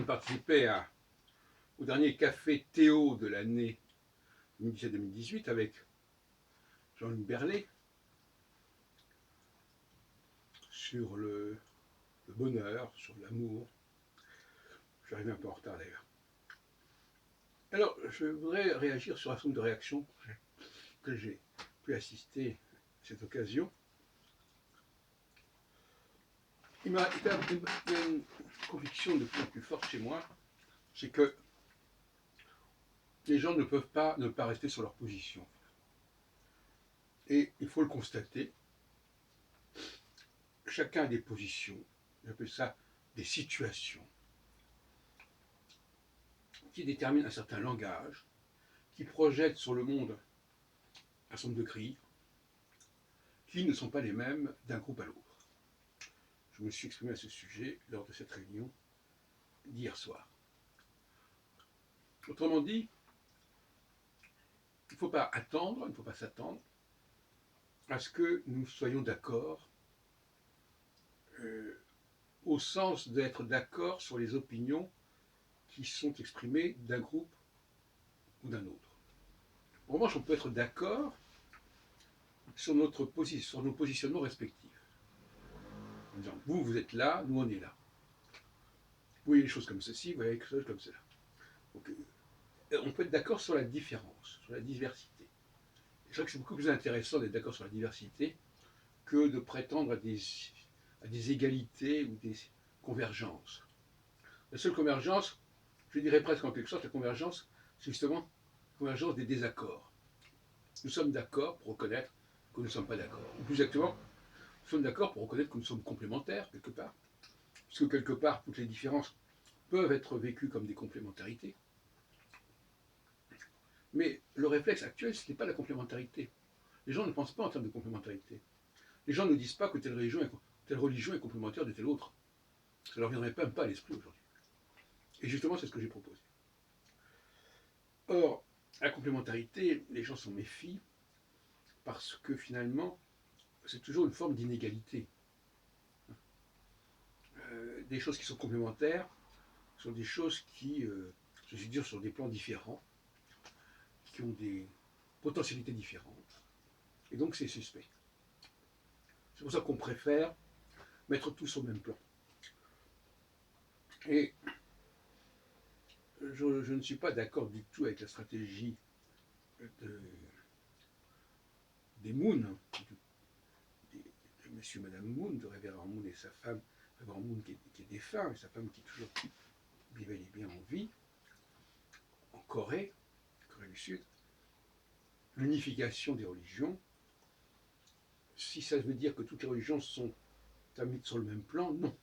participé au dernier café Théo de l'année 2017-2018 avec Jean-Luc Berlet sur le bonheur, sur l'amour. Je suis arrivé un peu en retard d'ailleurs. Alors, je voudrais réagir sur un certain nombre de réactions que j'ai pu assister à cette occasion. Il y a une conviction de plus en plus forte chez moi, c'est que les gens ne peuvent pas ne pas rester sur leur position. Et il faut le constater, chacun a des positions, j'appelle ça des situations, qui déterminent un certain langage, qui projettent sur le monde un certain nombre de grilles, qui ne sont pas les mêmes d'un groupe à l'autre. Je me suis exprimé à ce sujet lors de cette réunion d'hier soir. Autrement dit, il ne faut pas attendre, il ne faut pas s'attendre à ce que nous soyons d'accord au sens d'être d'accord sur les opinions qui sont exprimées d'un groupe ou d'un autre. En revanche, on peut être d'accord sur nos positionnements respectifs. En disant, vous êtes là, nous on est là. Vous voyez les choses comme ceci, vous voyez les choses comme cela. Donc, on peut être d'accord sur la différence, sur la diversité. Et je crois que c'est beaucoup plus intéressant d'être d'accord sur la diversité que de prétendre à des égalités ou des convergences. La seule convergence, je dirais presque en quelque sorte, la convergence, c'est justement la convergence des désaccords. Nous sommes d'accord pour reconnaître que nous ne sommes pas d'accord. Ou plus exactement, nous sommes d'accord pour reconnaître que nous sommes complémentaires, quelque part. Puisque quelque part, toutes les différences peuvent être vécues comme des complémentarités. Mais le réflexe actuel, ce n'est pas la complémentarité. Les gens ne pensent pas en termes de complémentarité. Les gens ne disent pas que telle religion est complémentaire de telle autre. Ça ne leur viendrait même pas à l'esprit aujourd'hui. Et justement, c'est ce que j'ai proposé. Or, la complémentarité, les gens s'en méfient parce que finalement, c'est toujours une forme d'inégalité. Des choses qui sont complémentaires sont des choses qui, je suis dire, sur des plans différents, qui ont des potentialités différentes. Et donc, c'est suspect. C'est pour ça qu'on préfère mettre tout sur le même plan. Et je ne suis pas d'accord du tout avec la stratégie des Moon, de monsieur et madame Moon, de révérend Moon et sa femme, révérend Moon qui est défunt, et sa femme qui est toujours bel et bien en vie, en Corée du Sud, l'unification des religions. Si ça veut dire que toutes les religions sont mises sur le même plan, non.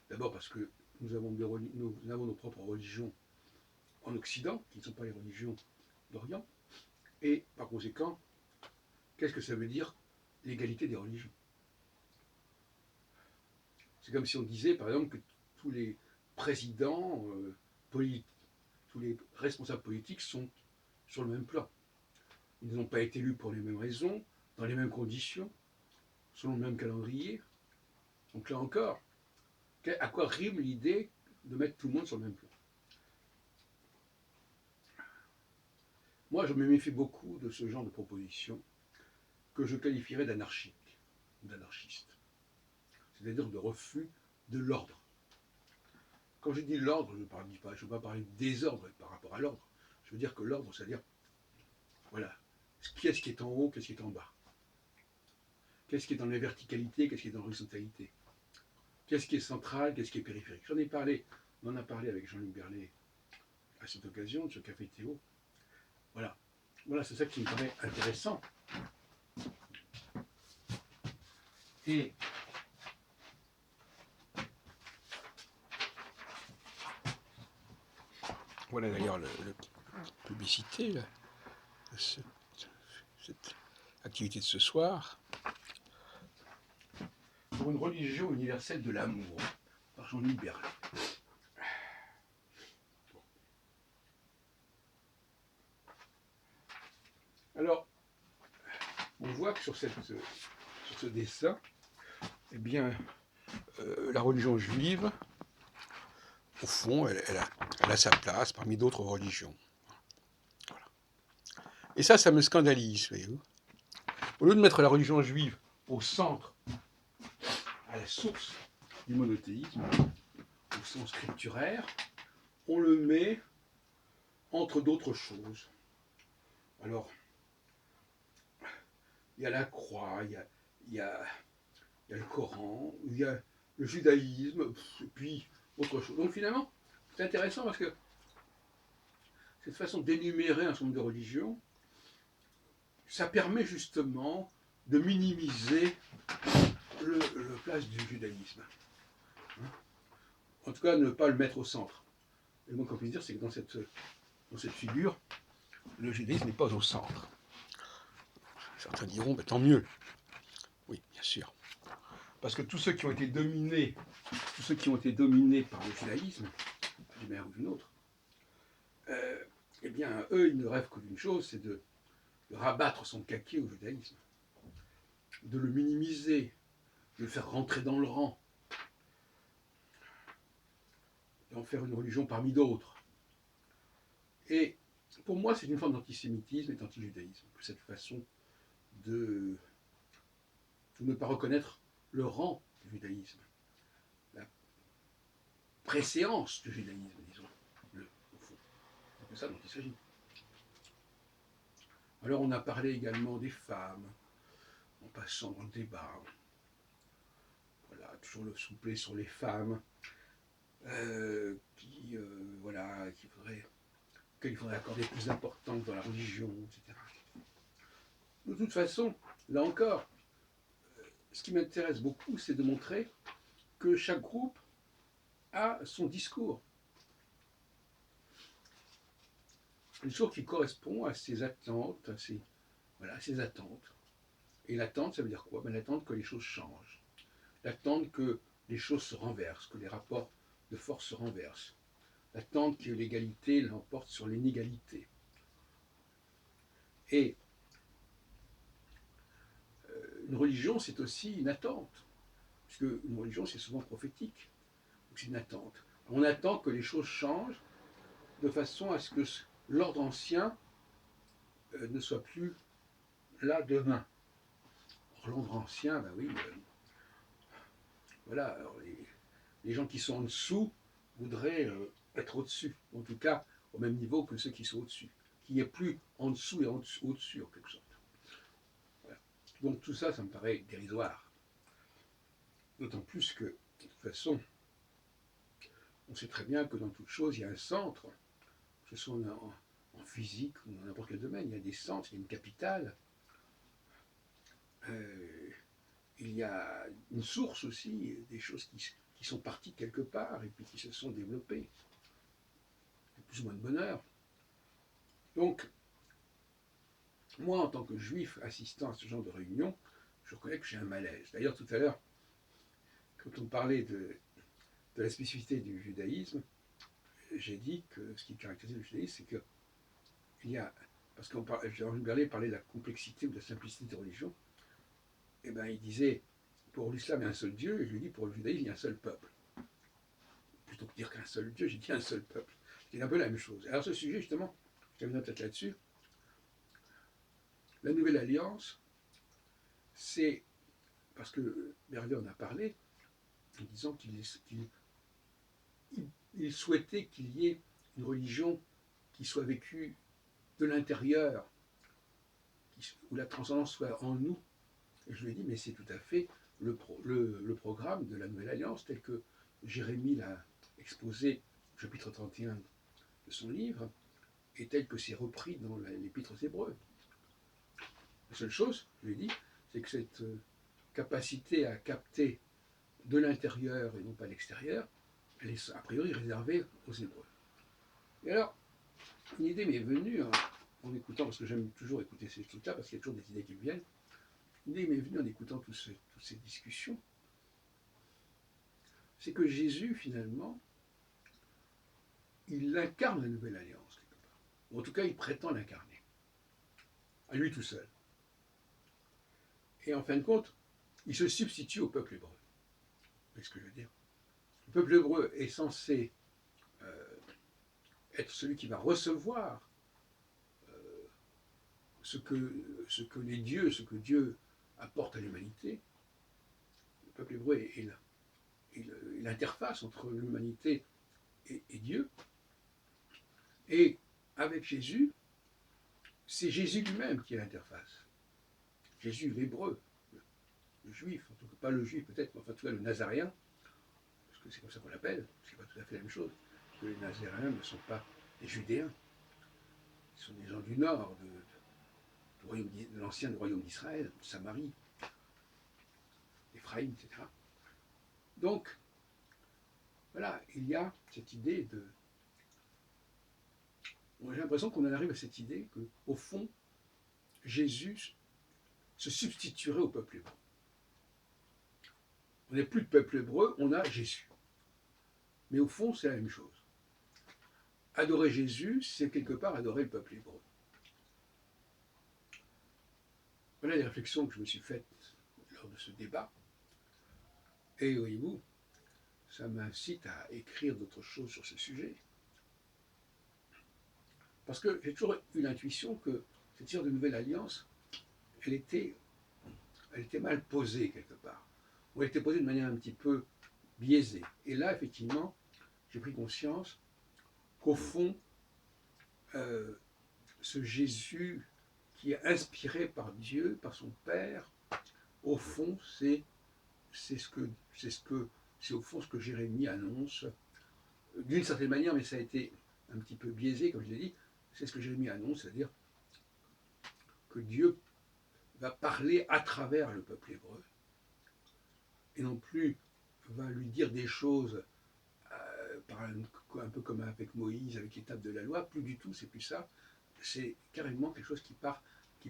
D'abord parce que nous avons nos propres religions en Occident, qui ne sont pas les religions d'Orient, et par conséquent, qu'est-ce que ça veut dire l'égalité des religions? C'est comme si on disait, par exemple, que tous les présidents, tous les responsables politiques sont sur le même plan. Ils n'ont pas été élus pour les mêmes raisons, dans les mêmes conditions, selon le même calendrier. Donc là encore, à quoi rime l'idée de mettre tout le monde sur le même plan? Moi, je me méfie beaucoup de ce genre de proposition que je qualifierais d'anarchique, d'anarchiste. C'est-à-dire de refus de l'ordre. Quand je dis l'ordre, je ne veux pas parler de désordre par rapport à l'ordre. Je veux dire que l'ordre, c'est-à-dire, voilà, qu'est-ce qui est en haut, qu'est-ce qui est en bas? Qu'est-ce qui est dans la verticalité, qu'est-ce qui est dans l'horizontalité? Qu'est-ce qui est central, qu'est-ce qui est périphérique? On en a parlé avec Jean-Luc Berlet à cette occasion, de ce café Théo. Voilà, c'est ça qui me paraît intéressant. Et voilà d'ailleurs la publicité là, de cette activité de ce soir. Pour une religion universelle de l'amour, par Jean-Luc Berlet. Alors, on voit que sur ce dessin, eh bien, la religion juive au fond, elle a sa place parmi d'autres religions. Voilà. Et ça me scandalise, voyez-vous. Au lieu de mettre la religion juive au centre, à la source du monothéisme, au sens scripturaire, on le met entre d'autres choses. Alors, il y a la croix, il y a le Coran, il y a le judaïsme, et puis autre chose. Donc finalement, c'est intéressant parce que cette façon d'énumérer un certain nombre de religions, ça permet justement de minimiser le place du judaïsme. En tout cas, ne pas le mettre au centre. Et donc, on peut dire, c'est que dans cette figure, le judaïsme n'est pas au centre. Certains diront, ben, tant mieux. Oui, bien sûr. Parce que tous ceux qui ont été dominés par le judaïsme, d'une manière ou d'une autre, eh bien, eux, ils ne rêvent que d'une chose, c'est de rabattre son caquet au judaïsme, de le minimiser, de le faire rentrer dans le rang, d'en faire une religion parmi d'autres. Et pour moi, c'est une forme d'antisémitisme et d'antijudaïsme, cette façon de ne pas reconnaître le rang du judaïsme, la préséance du judaïsme, disons, au fond. C'est de ça dont il s'agit. Alors on a parlé également des femmes, en passant dans le débat. Voilà, toujours le soufflet sur les femmes, qu'il faudrait accorder plus d'importance dans la religion, etc. De toute façon, là encore, ce qui m'intéresse beaucoup, c'est de montrer que chaque groupe a son discours. Un discours qui correspond à ses attentes, à ses attentes. Et l'attente, ça veut dire quoi? L'attente que les choses changent. L'attente que les choses se renversent, que les rapports de force se renversent. L'attente que l'égalité l'emporte sur l'inégalité. Et une religion, c'est aussi une attente, puisque une religion, c'est souvent prophétique. Donc c'est une attente. On attend que les choses changent de façon à ce que l'ordre ancien ne soit plus là demain. Or, l'ordre ancien, ben oui, voilà, alors les gens qui sont en dessous voudraient être au-dessus, en tout cas au même niveau que ceux qui sont au-dessus, qu'il n'y ait plus en dessous et au-dessus en quelque sorte. Voilà. Donc tout ça, ça me paraît dérisoire. D'autant plus que, de toute façon, on sait très bien que dans toute chose, il y a un centre, que ce soit en physique ou dans n'importe quel domaine, il y a des centres, il y a une capitale. Il y a une source aussi, des choses qui sont parties quelque part et puis qui se sont développées, plus ou moins de bonheur. Donc, moi, en tant que juif assistant à ce genre de réunion, je reconnais que j'ai un malaise. D'ailleurs, tout à l'heure, quand on parlait de la spécificité du judaïsme, j'ai dit que ce qui caractérise le judaïsme, c'est que il y a, parce qu'on Jean-Luc Berlet parlait de la complexité ou de la simplicité des religions, et bien il disait, pour l'islam il y a un seul Dieu, et je lui dis, pour le judaïsme il y a un seul peuple. Plutôt que de dire qu'un seul Dieu, j'ai dit un seul peuple. C'est un peu la même chose. Alors ce sujet, justement, je termine peut-être là-dessus, la nouvelle alliance, c'est, parce que Berlet en a parlé, en disant qu'il souhaitait qu'il y ait une religion qui soit vécue de l'intérieur, où la transcendance soit en nous. Et je lui ai dit, mais c'est tout à fait le programme de la Nouvelle Alliance, tel que Jérémie l'a exposé au chapitre 31 de son livre, et tel que c'est repris dans l'Épître aux Hébreux. La seule chose, je lui ai dit, c'est que cette capacité à capter de l'intérieur et non pas l'extérieur, elle est a priori réservée aux Hébreux. Et alors, une idée m'est venue en écoutant, parce que j'aime toujours écouter ces trucs-là, parce qu'il y a toujours des idées qui me viennent. Une idée m'est venue en écoutant toutes ces discussions. C'est que Jésus, finalement, il incarne la nouvelle alliance, quelque part. Ou en tout cas, il prétend l'incarner. À lui tout seul. Et en fin de compte, il se substitue au peuple hébreu. C'est ce que je veux dire. Le peuple hébreu est censé être celui qui va recevoir ce que les dieux, ce que Dieu apporte à l'humanité. Le peuple hébreu est l'interface entre l'humanité et Dieu. Et avec Jésus, c'est Jésus lui-même qui est l'interface. Jésus, l'hébreu, le juif, en tout cas pas le juif peut-être, mais enfin en tout cas le nazaréen, parce que c'est comme ça qu'on l'appelle, c'est pas tout à fait la même chose, parce que les nazaréens ne sont pas des judéens, ils sont des gens du nord, de l'ancien royaume d'Israël, de Samarie, d'Éphraïm, etc. Donc, voilà, il y a cette idée de... J'ai l'impression qu'on en arrive à cette idée qu'au fond, Jésus se substituerait au peuple hébreu. On n'est plus de peuple hébreu, on a Jésus. Mais au fond, c'est la même chose. Adorer Jésus, c'est quelque part adorer le peuple hébreu. Voilà les réflexions que je me suis faites lors de ce débat. Et voyez-vous, ça m'incite à écrire d'autres choses sur ce sujet. Parce que j'ai toujours eu l'intuition que cette histoire de nouvelle alliance, elle était mal posée quelque part. Ou elle était posée de manière un petit peu biaisée. Et là, effectivement, j'ai pris conscience qu'au fond, ce Jésus qui est inspiré par Dieu, par son Père, au fond, c'est au fond ce que Jérémie annonce, d'une certaine manière, mais ça a été un petit peu biaisé, comme je l'ai dit, c'est ce que Jérémie annonce, c'est-à-dire que Dieu va parler à travers le peuple hébreu, et non plus va lui dire des choses un peu comme avec Moïse, avec l'étape de la loi, plus du tout, c'est plus ça, c'est carrément quelque chose qui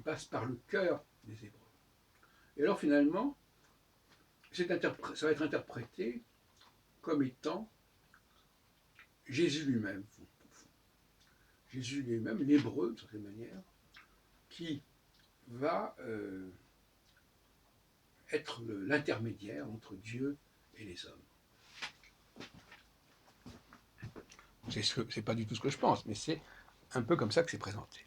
passe par le cœur des Hébreux. Et alors finalement, ça va être interprété comme étant Jésus lui-même, Jésus lui-même, l'hébreu, de certaine manière, qui va être l'intermédiaire entre Dieu et les hommes. C'est pas du tout ce que je pense, mais c'est un peu comme ça que c'est présenté.